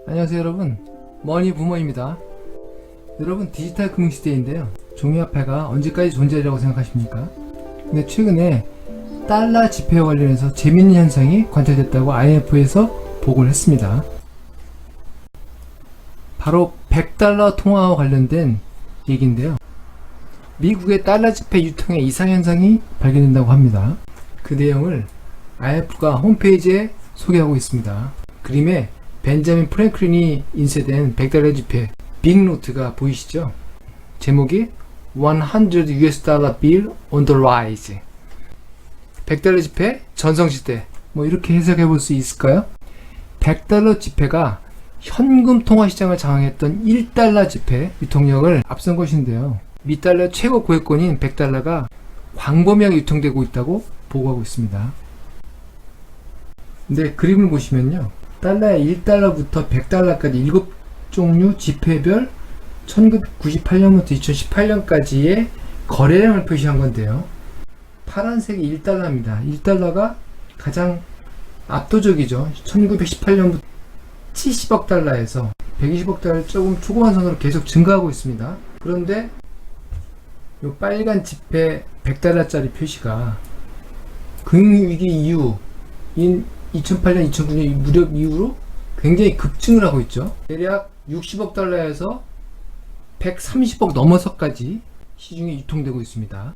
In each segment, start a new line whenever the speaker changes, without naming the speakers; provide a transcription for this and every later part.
안녕하세요 여러분, 머니부머입니다. 여러분, 디지털 금융시대인데요, 종이화폐가 언제까지 존재하리라고 생각하십니까? 근데 최근에 달러 지폐와 관련해서 재미있는 현상이 관찰됐다고 IMF에서 보고를 했습니다. 바로 100달러 통화와 관련된 얘기인데요, 미국의 달러 지폐 유통에 이상현상이 발견된다고 합니다. 그 내용을 IMF가 홈페이지에 소개하고 있습니다. 그림에 벤자민 프랭클린이 인쇄된 100달러 지폐 빅노트가 보이시죠? 제목이 100 US dollar bill on the rise. 100달러 지폐 전성시대, 이렇게 해석해 볼 수 있을까요? 100달러 지폐가 현금 통화 시장을 장악했던 1달러 지폐 유통력을 앞선 것인데요, 미달러 최고 고액권인 100달러가 광범위하게 유통되고 있다고 보고하고 있습니다. 근데 그림을 보시면요, 달러의 1달러부터 100달러까지 7종류 지폐별 1998년부터 2018년까지의 거래량을 표시한 건데요, 파란색이 1달러입니다. 1달러가 가장 압도적이죠. 1918년부터 70억 달러에서 120억 달러 조금 초고한 선으로 계속 증가하고 있습니다. 그런데 이 빨간 지폐 100달러짜리 표시가 금융위기 이후인 2008년, 2009년 무렵 이후로 굉장히 급증을 하고 있죠. 대략 60억 달러에서 130억 넘어서까지 시중에 유통되고 있습니다.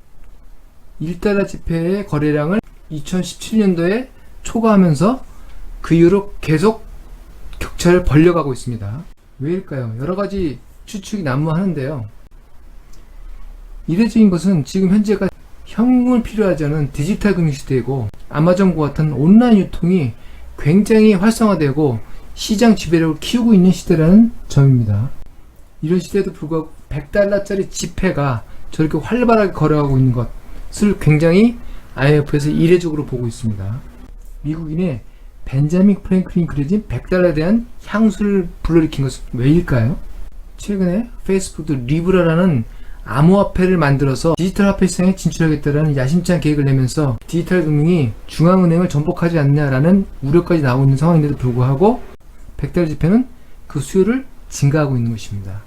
1달러 지폐의 거래량을 2017년도에 초과하면서 그 이후로 계속 격차를 벌려가고 있습니다. 왜일까요? 여러가지 추측이 난무하는데요, 이례적인 것은 지금 현재가 현금을 필요하지 않은 디지털 금융시대이고, 아마존과 같은 온라인 유통이 굉장히 활성화되고 시장 지배력을 키우고 있는 시대라는 점입니다. 이런 시대에도 불구하고 100달러짜리 지폐가 저렇게 활발하게 거래하고 있는 것을 굉장히 IMF에서 이례적으로 보고 있습니다. 미국인의 벤자민 프랭클린이 그려진 100달러에 대한 향수를 불러일으킨 것은 왜일까요? 최근에 페이스북도 리브라라는 암호화폐를 만들어서 디지털 화폐 시장에 진출하겠다라는 야심찬 계획을 내면서 디지털 금융이 중앙은행을 전복하지 않냐라는 우려까지 나오고 있는 상황인데도 불구하고 100달러 지폐는 그 수요를 증가하고 있는 것입니다.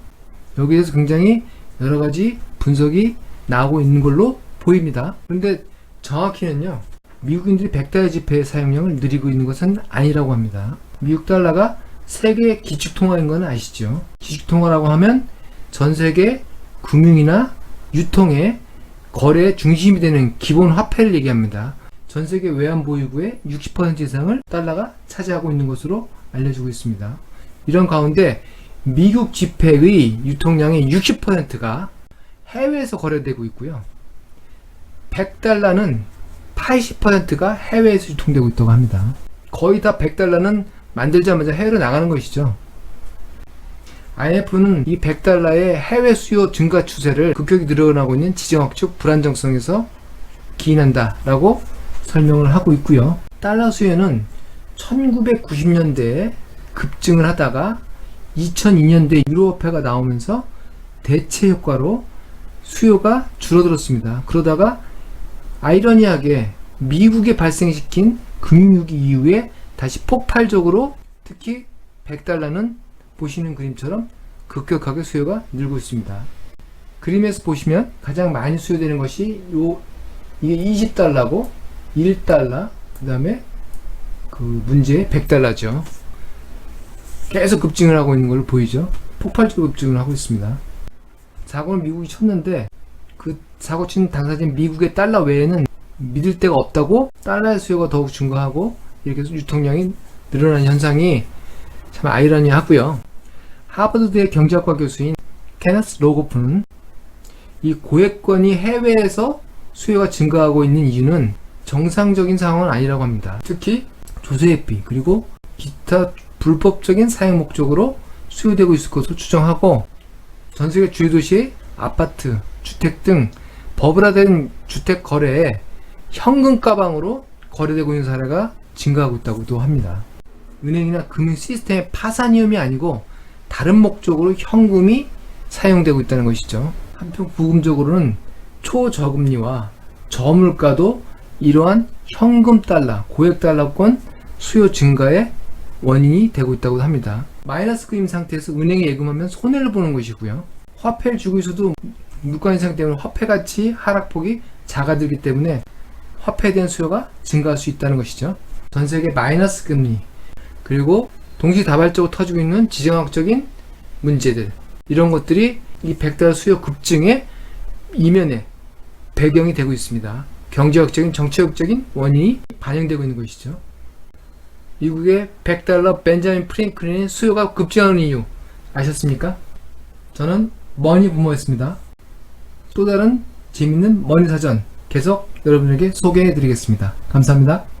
여기에 대해서 굉장히 여러가지 분석이 나오고 있는 걸로 보입니다. 그런데 정확히는요, 미국인들이 100달러 지폐의 사용량을 늘리고 있는 것은 아니라고 합니다. 미국 달러가 세계 기축통화인 건 아시죠? 기축통화라고 하면 전 세계 금융이나 유통의 거래의 중심이 되는 기본 화폐를 얘기합니다. 전 세계 외환보유고의 60% 이상을 달러가 차지하고 있는 것으로 알려지고 있습니다. 이런 가운데 미국 지폐의 유통량의 60%가 해외에서 거래되고 있고요, 100달러는 80%가 해외에서 유통되고 있다고 합니다. 거의 다 100달러는 만들자마자 해외로 나가는 것이죠. IMF는 이 100달러의 해외 수요 증가 추세를 급격히 늘어나고 있는 지정학적 불안정성에서 기인한다 라고 설명을 하고 있고요. 달러 수요는 1990년대에 급증을 하다가 2002년대 유로화폐가 나오면서 대체 효과로 수요가 줄어들었습니다. 그러다가 아이러니하게 미국에 발생시킨 금융위기 이후에 다시 폭발적으로, 특히 100달러는 보시는 그림처럼 급격하게 수요가 늘고 있습니다. 그림에서 보시면 가장 많이 수요되는 것이 이게 20달러고 1달러, 그 다음에 그 문제의 100달러죠. 계속 급증을 하고 있는 걸로 보이죠. 폭발적으로 급증을 하고 있습니다. 사고는 미국이 쳤는데 그 사고 친 당사자인 미국의 달러 외에는 믿을 데가 없다고 달러의 수요가 더욱 증가하고 이렇게 해서 유통량이 늘어나는 현상이 참 아이러니하고요. 하버드대 경제학과 교수인 케너스 로고프는 이 고액권이 해외에서 수요가 증가하고 있는 이유는 정상적인 상황은 아니라고 합니다. 특히 조세회피 그리고 기타 불법적인 사용 목적으로 수요되고 있을 것으로 추정하고, 전세계 주요 도시의 아파트, 주택 등 버블화된 주택 거래에 현금 가방으로 거래되고 있는 사례가 증가하고 있다고도 합니다. 은행이나 금융 시스템의 파산 위험이 아니고 다른 목적으로 현금이 사용되고 있다는 것이죠. 한편 부금적으로는 초저금리와 저물가도 이러한 현금 달러, 고액 달러권 수요 증가에 원인이 되고 있다고 합니다. 마이너스 금리 상태에서 은행에 예금하면 손해를 보는 것이고요. 화폐를 주고 있어도 물가 인상 때문에 화폐 가치 하락폭이 작아들기 때문에 화폐에 대한 수요가 증가할 수 있다는 것이죠. 전 세계 마이너스 금리, 그리고 동시다발적으로 터지고 있는 지정학적인 문제들, 이런 것들이 이 $100 수요 급증의 이면에 배경이 되고 있습니다. 경제학적인, 정치학적인 원인이 반영되고 있는 것이죠. 미국의 $100 벤자민 프랭클린의 수요가 급증하는 이유 아셨습니까? 저는 머니 부모였습니다. 또 다른 재밌는 머니 사전 계속 여러분에게 소개해 드리겠습니다. 감사합니다.